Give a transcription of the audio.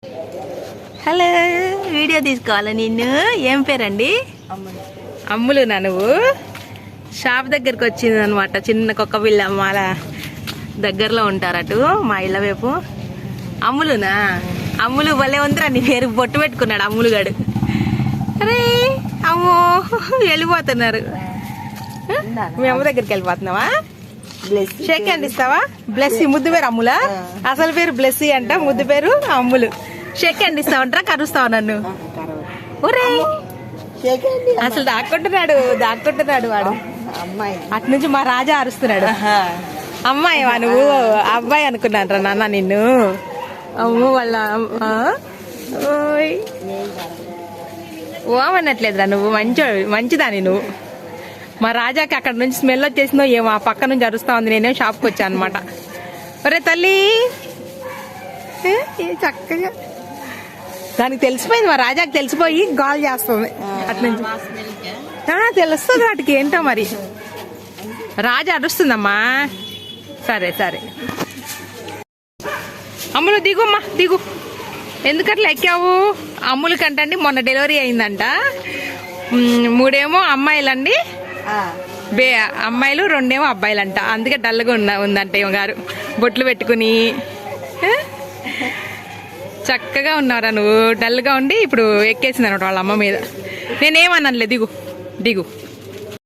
Hello, video తీసుకోవాలా నిన్ను? ఏం పేరండి? అమ్ములు. నా నువ్వు షాప్ దగ్గరికి వచ్చింది అనమాట. చిన్న కుక్క పిల్ల మాల దగ్గరలో ఉంటారటు మా ఇళ్ళ వైపు. అమ్ములునా? అమ్ములు భలే ఉందిరా నీ పేరు. బొట్టు పెట్టుకున్నాడు అమ్ములు గాడు. అరే అమ్మో, వెళ్ళిపోతున్నారు. మీ అమ్మ దగ్గరికి వెళ్ళిపోతున్నావా? షేక్ హ్యాండ్ ఇస్తావా? బ్లెస్సీ. ముద్దు పేరు అమ్ములా? అసలు పేరు బ్లెస్సీ అంట, ముద్దు పేరు అమ్ములు. Shake hand ఇస్తావంటారా? కరుస్తావా నన్ను? ఒరే అసలు దాక్కుంటున్నాడు వాడు. అటు నుంచి మా రాజా అరుస్తున్నాడు. అమ్మాయివా నువ్వు? అబ్బాయి అనుకున్నాను రా నాన్న నిన్ను. అమ్మ వాళ్ళ ఓమన్నట్లేదురా నువ్వు. మంచిదాని నువ్వు. మా రాజాకి అక్కడ నుంచి స్మెల్ వచ్చేసిందో ఏమో, ఆ పక్క నుంచి అరుస్తా ఉంది. నేనేం షాప్కి వచ్చాను అనమాట. ఒరే తల్లి, చక్కగా దానికి తెలిసిపోయింది. మా రాజాకి తెలిసిపోయి గాల్ చేస్తుంది అటు నుంచి. తెలుస్తుంది వాటికి ఏంటో మరి. రాజా అరుస్తుందమ్మా. సరే సరే అమ్ములు దిగుమ్మా, దిగు. ఎందుకట్లా ఎక్కావు? అమ్ములు కంటండి మొన్న డెలివరీ అయిందంట. 3 అమ్మాయిలండి, అమ్మాయిలు 2 అబ్బాయిలంట. అందుకే డల్గా ఉందంట ఈమె గారు. బొట్లు పెట్టుకుని చక్కగా ఉన్నారా నువ్వు. డల్గా ఉండి ఇప్పుడు ఎక్కేసింది అనమాట వాళ్ళ అమ్మ మీద. నేనేమన్నానులే, దిగు దిగు.